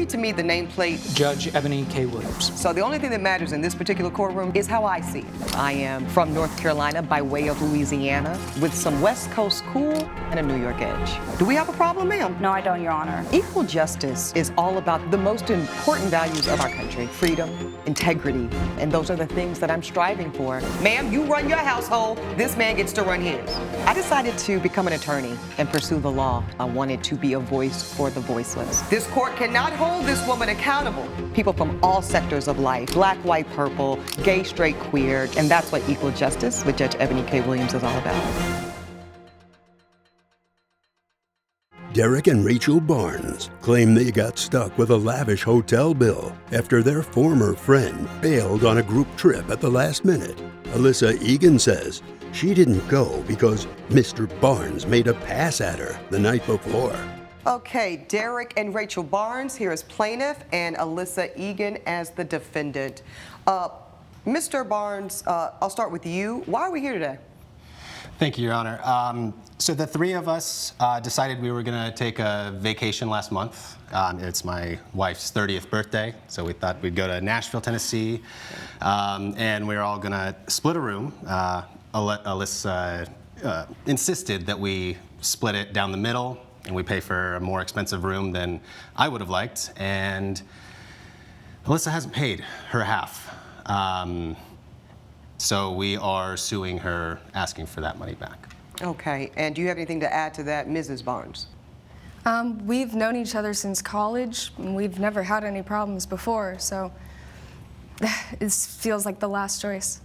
read to me the nameplate? Judge Eboni K. Williams. So the only thing that matters in this particular courtroom is how I see it. I am from North Carolina by way of Louisiana with some West Coast cool and a New York edge. Do we have a problem, ma'am? No, I don't, Your Honor. Equal justice is all about the most important values of our country: freedom, integrity, and those are the things that I'm striving for. Ma'am, you run your household, this man gets to run his. I decided to become an attorney and pursue the law. I wanted to be a voice for the voiceless. This court cannot hold this woman accountable. People from all sectors of life, black, white, purple, gay, straight, queer, and that's what equal justice with Judge Eboni K. Williams is all about. Derek and Rachel Barnes claim they got stuck with a lavish hotel bill after their former friend bailed on a group trip at the last minute. Alyssa Egan says she didn't go because Mr. Barnes made a pass at her the night before. Okay, Derek and Rachel Barnes here as plaintiff and Alyssa Egan as the defendant. Mr. Barnes, I'll start with you. Why are we here today? Thank you, Your Honor. So the three of us decided we were going to take a vacation last month. It's my wife's 30th birthday, so we thought we'd go to Nashville, Tennessee, and we were all going to split a room. Alyssa insisted that we split it down the middle, and we pay for a more expensive room than I would have liked, and Alyssa hasn't paid her half. So we are suing her, asking for that money back. Okay, and do you have anything to add to that, Mrs. Barnes? We've known each other since college, and we've never had any problems before, so it feels like the last choice.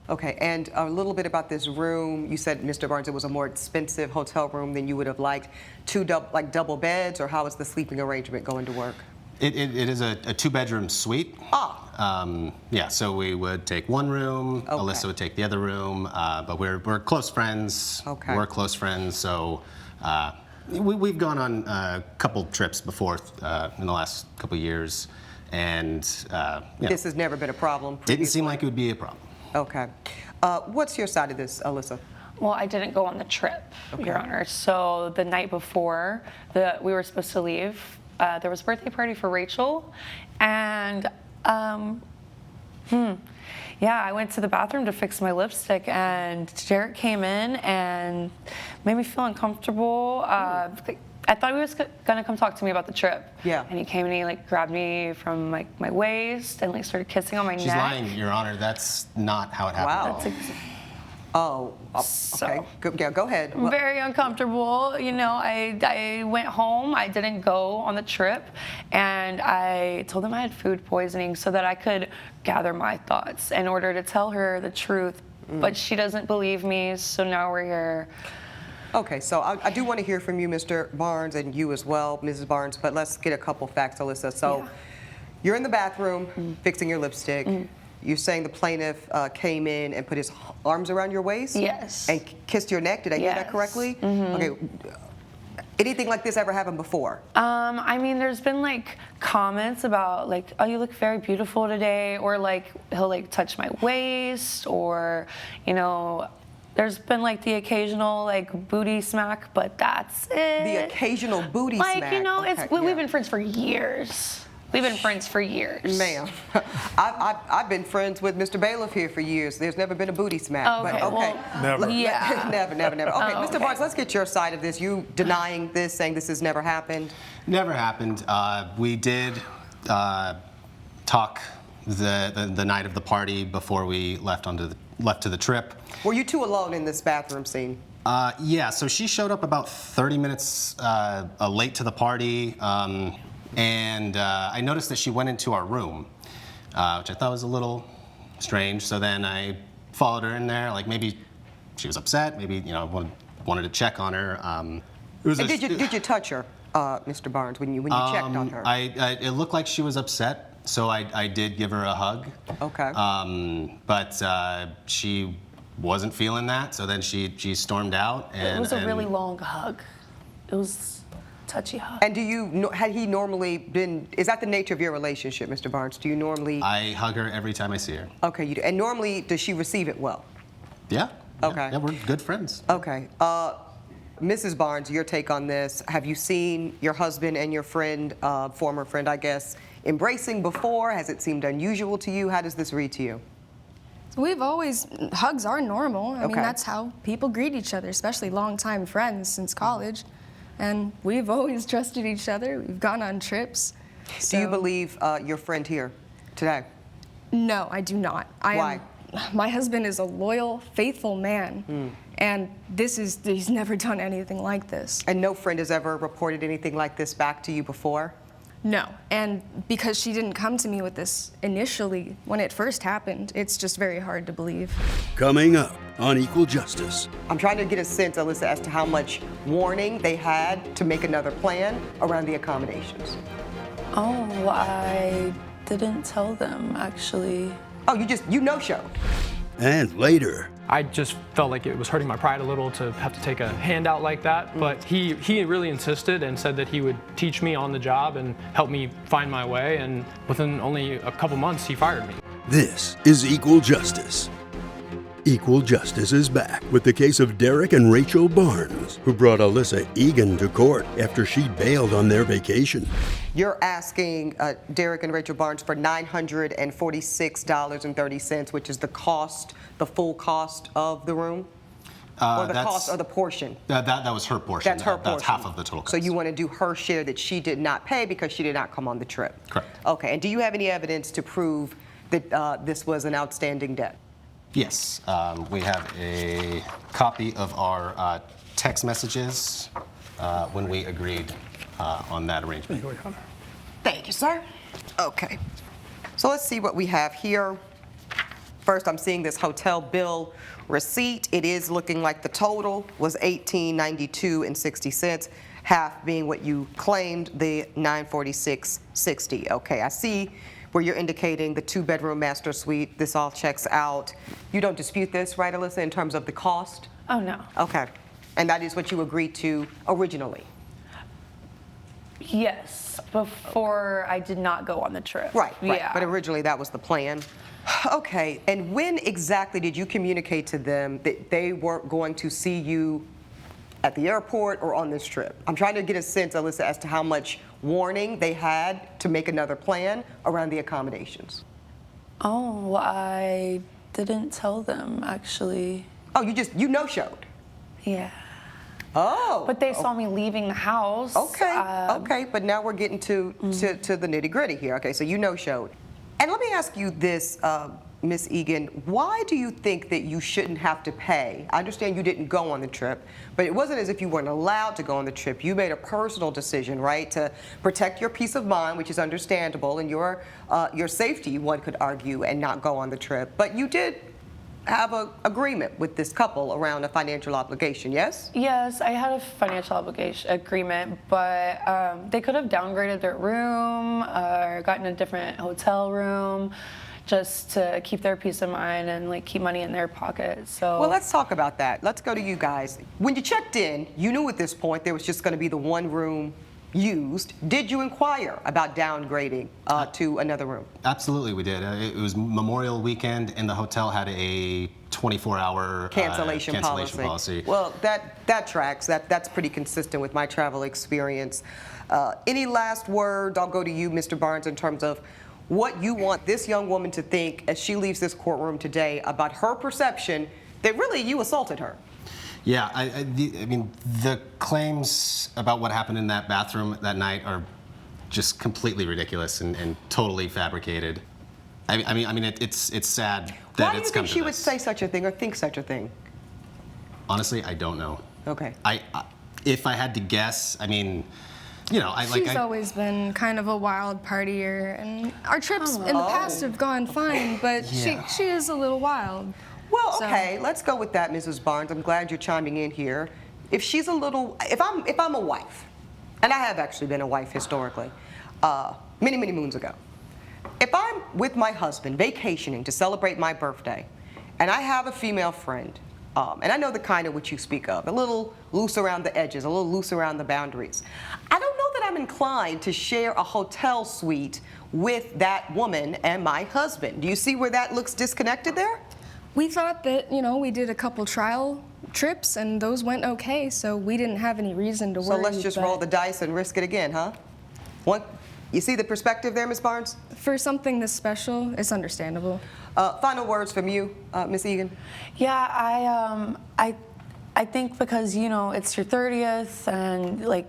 Okay, and a little bit about this room. You said, Mr. Barnes, it was a more expensive hotel room than you would have liked. Double beds, or how is the sleeping arrangement going to work? It is a two-bedroom suite. Ah. Yeah, so we would take one room, Okay. Alyssa would take the other room, but we're close friends. Okay. We're close friends, so we've gone on a couple trips before in the last couple years, and This has never been a problem didn't previously? seem like it would be a problem. Okay. What's your side of this, Alyssa? Well, I didn't go on the trip, Your Honor. So the night before we were supposed to leave, there was a birthday party for Rachel, and yeah, I went to the bathroom to fix my lipstick, and Derek came in and made me feel uncomfortable. I thought he was gonna come talk to me about the trip. Yeah. And he came and he grabbed me from my waist and started kissing on my neck. She's lying, Your Honor. That's not how it happened. Wow. Oh, okay. Go ahead. Very uncomfortable. You know, I went home. I didn't go on the trip, and I told them I had food poisoning so that I could gather my thoughts in order to tell her the truth. But she doesn't believe me, so now we're here. Okay, so I do want to hear from you, Mr. Barnes, and you as well, Mrs. Barnes, but let's get a couple facts, Alyssa. So you're in the bathroom fixing your lipstick. You're saying the plaintiff came in and put his arms around your waist? Yes. And kissed your neck? Did I hear that correctly? Okay. Anything like this ever happened before? I mean, there's been comments about oh, you look very beautiful today, or he'll touch my waist, or there's been the occasional booty smack, but that's it. The occasional booty smack. We've been friends for years. We've been friends for years. Ma'am, I've been friends with Mr. Bailiff here for years. There's never been a booty smack. Okay, but well, never. Yeah. never. Okay, Oh, Mr. Barnes, let's get your side of this. You denying this, saying this has never happened? Never happened. We did talk the night of the party before we left to the trip. Were you two alone in this bathroom scene? Yeah, so she showed up about 30 minutes late to the party, and I noticed that she went into our room, which I thought was a little strange. So then I followed her in there, maybe she was upset, maybe wanted to check on her. Did you touch her, Mr. Barnes, when you checked on her? It looked like she was upset, so I did give her a hug. Okay. But she wasn't feeling that, so then she stormed out. And, it was a really long hug. It was touchy hug. And had he normally been, is that the nature of your relationship, Mr. Barnes? Do you normally? I hug her every time I see her. Okay, you do. And normally, does she receive it well? Yeah. Okay. Yeah, we're good friends. Okay. Mrs. Barnes, your take on this. Have you seen your husband and your friend, former friend, I guess, embracing before? Has it seemed unusual to you? How does this read to you? Hugs are normal. I mean, Okay. that's how people greet each other, especially longtime friends since college. And we've always trusted each other. We've gone on trips. Do you So- believe your friend here today? No, I do not. Why? My husband is a loyal, faithful man, and he's never done anything like this. And no friend has ever reported anything like this back to you before? No, and because she didn't come to me with this initially, when it first happened, it's just very hard to believe. Coming up on Equal Justice. I'm trying to get a sense, Alyssa, as to how much warning they had to make another plan around the accommodations. Oh, I didn't tell them, actually. Oh, you no-showed. And later, I just felt like it was hurting my pride a little to have to take a handout like that, but he really insisted and said that he would teach me on the job and help me find my way, and within only a couple months, he fired me. this is Equal Justice. Equal Justice is back with the case of Derek and Rachel Barnes, who brought Alyssa Egan to court after she bailed on their vacation. You're asking Derek and Rachel Barnes for $946.30, which is the full cost of the room? Or the cost or the portion? That was her portion. That's her portion. That's half of the total cost. So you want to do her share that she did not pay because she did not come on the trip? Correct. Okay, and do you have any evidence to prove that this was an outstanding debt? Yes, we have a copy of our text messages when we agreed on that arrangement. Thank you, sir. Okay. So let's see what we have here. First, I'm seeing this hotel bill receipt. It is looking like the total was $18.92.60, half being what you claimed, the $946.60. Okay, I see where you're indicating the two-bedroom master suite. This all checks out. You don't dispute this, right, Alyssa, in terms of the cost? Oh, no. Okay. And that is what you agreed to originally? Yes, before I did not go on the trip. Right. Yeah. But originally that was the plan. Okay, and when exactly did you communicate to them that they weren't going to see you at the airport or on this trip? I'm trying to get a sense, Alyssa, as to how much warning they had to make another plan around the accommodations. Oh, I didn't tell them, actually. Oh, you no-showed? Yeah. Oh. But they saw me leaving the house. Okay, okay, but now we're getting to the nitty-gritty here. Okay, so you no-showed. And let me ask you this, Miss Egan, why do you think that you shouldn't have to pay? I understand you didn't go on the trip, but it wasn't as if you weren't allowed to go on the trip. You made a personal decision, right, to protect your peace of mind, which is understandable, and your safety, one could argue, and not go on the trip. But you did have an agreement with this couple around a financial obligation, yes? Yes, I had a financial agreement, but they could have downgraded their room or gotten a different hotel room just to keep their peace of mind and like keep money in their pocket. So Well, let's talk about that. Let's go to you guys. When you checked in, you knew at this point there was just going to be the one room used. Did you inquire about downgrading to another room? Absolutely, we did. It was Memorial Weekend, and the hotel had a 24-hour Cancellation policy. Well, that tracks. That's pretty consistent with my travel experience. Any last words? I'll go to you, Mr. Barnes, in terms of what you want this young woman to think as she leaves this courtroom today about her perception that really you assaulted her. Yeah, I mean, the claims about what happened in that bathroom that night are just completely ridiculous and totally fabricated. I mean, it's sad that Why do you it's think come to she would this. say such a thing or think such a thing? Honestly, I don't know. Okay. If I had to guess, I mean, you know, She's always been kind of a wild partier, and our trips in the past have gone fine, but she is a little wild. Well, So- okay, let's go with that, Mrs. Barnes. I'm glad you're chiming in here. If she's a little, if I'm a wife, and I have actually been a wife historically, many, many moons ago. If I'm with my husband vacationing to celebrate my birthday, and I have a female friend, and I know the kind of which you speak of, a little loose around the edges, a little loose around the boundaries, I don't know that I'm inclined to share a hotel suite with that woman and my husband. Do you see where that looks disconnected there? We thought that, we did a couple trial trips, and those went okay, so we didn't have any reason to worry. So let's just roll the dice and risk it again, huh? You see the perspective there, Ms. Barnes? For something this special, it's understandable. Final words from you, Ms. Egan? Yeah, I think because, you know, it's your 30th and, like,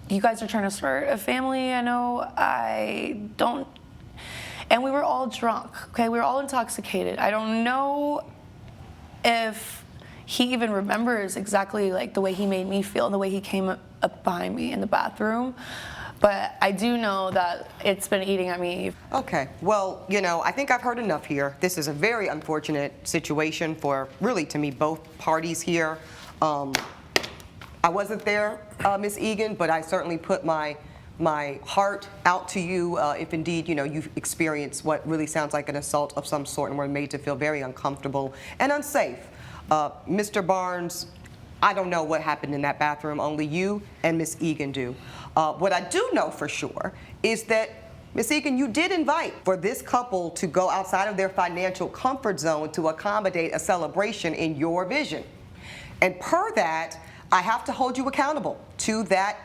you guys are trying to start a family, I know I don't, and we were all drunk, okay? We were all intoxicated. I don't know if he even remembers exactly, like, the way he made me feel and the way he came up behind me in the bathroom. But I do know that it's been eating at me. Okay, well, you know, I think I've heard enough here. This is a very unfortunate situation for, really, to me, both parties here. I wasn't there, Ms. Egan, but I certainly put my heart out to you if indeed, you know, you've experienced what really sounds like an assault of some sort and were made to feel very uncomfortable and unsafe. Mr. Barnes, I don't know what happened in that bathroom. Only you and Ms. Egan do. What I do know for sure is that, Ms. Egan, you did invite for this couple to go outside of their financial comfort zone to accommodate a celebration in your vision. And per that, I have to hold you accountable to that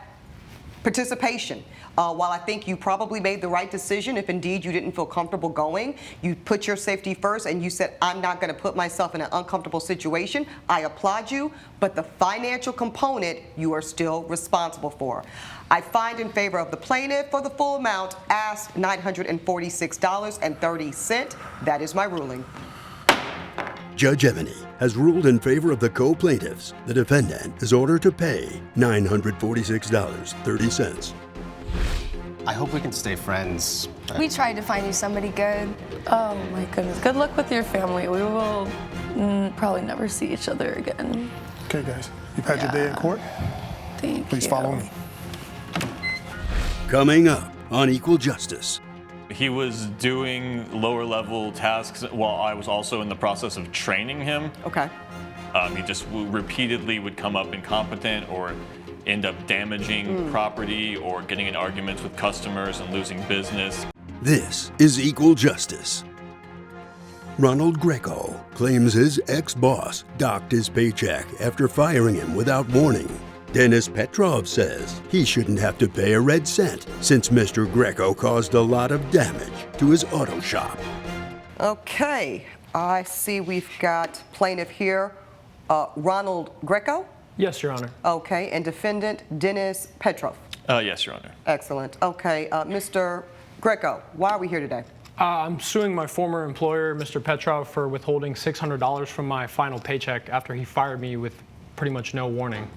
participation. While I think you probably made the right decision, if indeed you didn't feel comfortable going, you put your safety first and you said, I'm not going to put myself in an uncomfortable situation. I applaud you, but the financial component you are still responsible for. I find in favor of the plaintiff for the full amount, asked $946.30. That is my ruling. Judge Eboni has ruled in favor of the co-plaintiffs. The defendant is ordered to pay $946.30. I hope we can stay friends. We tried to find you somebody good. Oh my goodness. Good luck with your family. We will probably never see each other again. Okay, guys, you've had your day in court. Thank Please you. follow me. Coming up on Equal Justice. He was doing lower level tasks while I was also in the process of training him. Okay. He just repeatedly would come up incompetent or end up damaging property or getting in arguments with customers and losing business. This is Equal Justice. Ronald Greco claims his ex-boss docked his paycheck after firing him without warning. Dennis Petrov says he shouldn't have to pay a red cent since Mr. Greco caused a lot of damage to his auto shop. Okay, I see we've got plaintiff here, Ronald Greco. Yes, Your Honor. Okay, and defendant Dennis Petrov. Yes, Your Honor. Excellent. Okay, Mr. Greco, why are we here today? I'm suing my former employer, Mr. Petrov, for withholding $600 from my final paycheck after he fired me with pretty much no warning.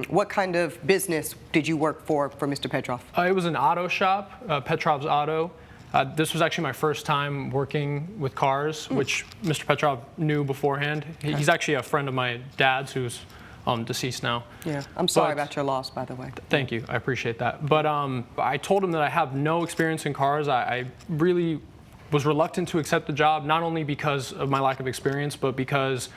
What kind of business did you work for Mr. Petrov? It was an auto shop, Petrov's Auto. This was actually my first time working with cars, which Mr. Petrov knew beforehand. He's actually a friend of my dad's who's deceased now. Yeah, I'm sorry about your loss, by the way. Thank you, I appreciate that. But I told him that I have no experience in cars. I really was reluctant to accept the job, not only because of my lack of experience, but because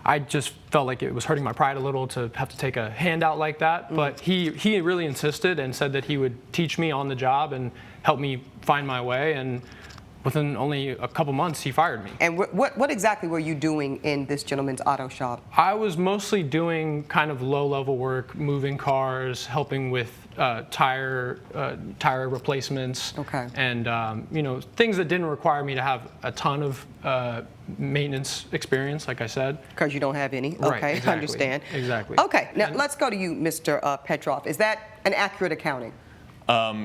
I just felt like it was hurting my pride a little to have to take a handout like that. But he really insisted and said that he would teach me on the job and help me find my way. And within only a couple months, he fired me. And what exactly were you doing in this gentleman's auto shop? I was mostly doing kind of low-level work, moving cars, helping with tire replacements, Okay. and you know, things that didn't require me to have a ton of maintenance experience, like I said. Because you don't have any. Right, Okay, exactly, understand. exactly. Okay, now let's go to you, Mr. Petrov. Is that an accurate accounting?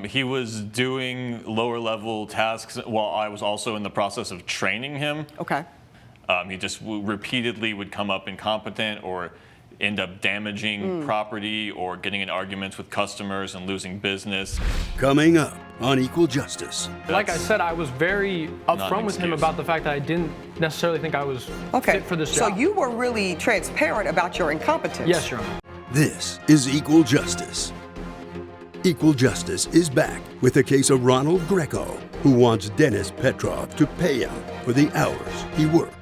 He was doing lower level tasks while I was also in the process of training him. Okay. He just repeatedly would come up incompetent or end up damaging property or getting in arguments with customers and losing business. Coming up on Equal Justice. Like I said, I was very upfront with him excuse. about the fact that I didn't necessarily think I was fit for this job. So you were really transparent about your incompetence. Yes, Your Honor. This is Equal Justice. Equal Justice is back with the case of Ronald Greco, who wants Dennis Petrov to pay him for the hours he worked.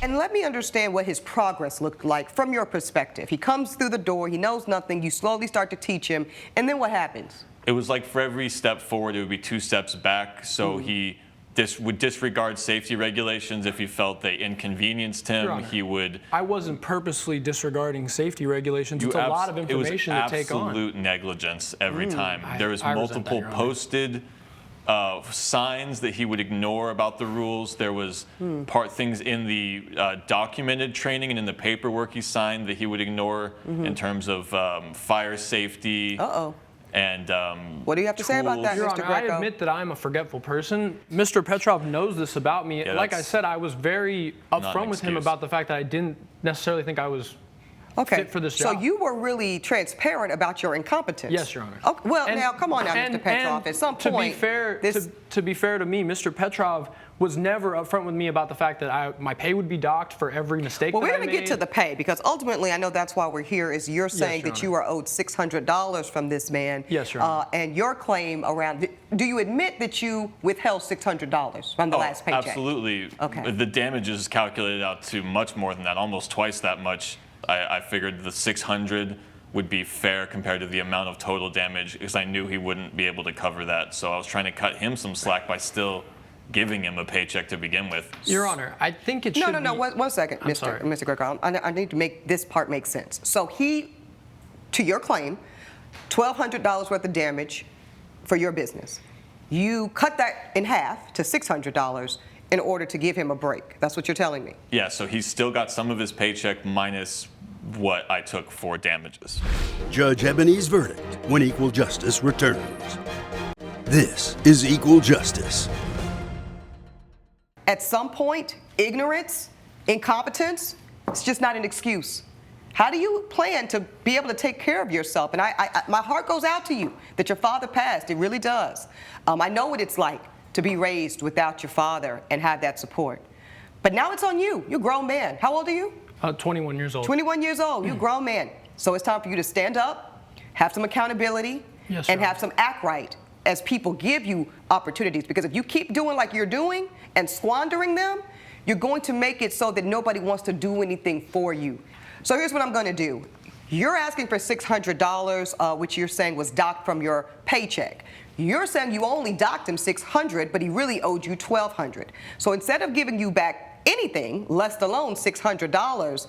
And let me understand what his progress looked like from your perspective. He comes through the door, he knows nothing, you slowly start to teach him, and then what happens? It was like for every step forward, it would be 2 steps back. So he would disregard safety regulations if he felt they inconvenienced him. Your Honor, He would. I wasn't purposely disregarding safety regulations. It's a lot of information to take on. It was absolute negligence every time. There was I resent that, multiple Your Honor. posted signs that he would ignore about the rules. There was things in the documented training and in the paperwork he signed that he would ignore in terms of fire safety. And what do you have to say about that, Your Mr. Honor, Greco? I admit that I'm a forgetful person. Mr. Petrov knows this about me. Yeah, like I that's said, I was very not upfront an with him excuse. about the fact that I didn't necessarily think I was fit for this job. So you were really transparent about your incompetence. Yes, Your Honor. Okay, well, And- now, come on now, and- Mr. Petrov. and At some to point, be fair, to be fair to me, Mr. Petrov was never upfront with me about the fact that my pay would be docked for every mistake well, that we're I going to get made. to the pay because ultimately, I know that's why we're here. Is you're saying Your that you are owed $600 from this man? Yes, Your Honor. And your claim around. Do you admit that you withheld $600 from the last paycheck? Absolutely. Okay. The damages calculated out to much more than that, almost twice that much. I figured the 600 would be fair compared to the amount of total damage because I knew he wouldn't be able to cover that. So I was trying to cut him some slack by still giving him a paycheck to begin with. Your Honor, I think it should No. be... One second, I'm sorry. Mr. Greco. I need to make this part make sense. So he, to your claim, $1,200 worth of damage for your business. You cut that in half to $600 in order to give him a break. That's what you're telling me. Yeah, so he's still got some of his paycheck minus what I took for damages. Judge Eboni's verdict when equal justice returns. This is Equal Justice. At some point, ignorance, incompetence, it's just not an excuse. How do you plan to be able to take care of yourself? And my heart goes out to you that your father passed. It really does. I know what it's like to be raised without your father and have that support. But now it's on you. You're a grown man. How old are you? 21 years old. 21 years old. You're a grown man. So it's time for you to stand up, have some accountability, Yes, and Your have some act right as people give you opportunities. Because if you keep doing like you're doing and squandering them, you're going to make it so that nobody wants to do anything for you. So here's what I'm going to do. You're asking for $600, which you're saying was docked from your paycheck. You're saying you only docked him $600, but he really owed you $1,200. So instead of giving you back anything, let alone $600,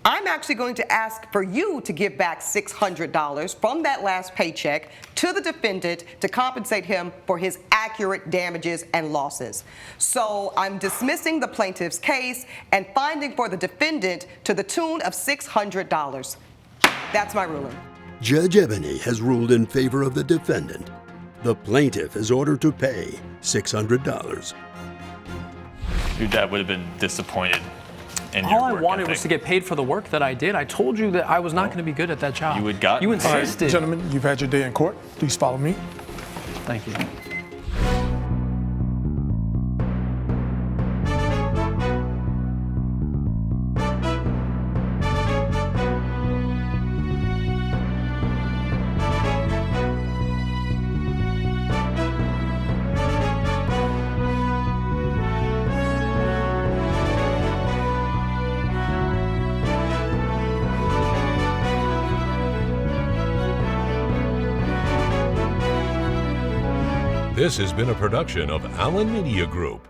I'm actually going to ask for you to give back $600 from that last paycheck to the defendant to compensate him for his accurate damages and losses. So I'm dismissing the plaintiff's case and finding for the defendant to the tune of $600. That's my ruling. Judge Eboni has ruled in favor of the defendant. The plaintiff is ordered to pay $600. Your dad would have been disappointed in your All I work wanted was ethic. to get paid for the work that I did. I told you that I was not going to be good at that job. You had gotten You paid. All right, insisted. gentlemen, you've had your day in court. Please follow me. Thank you. This has been a production of Allen Media Group.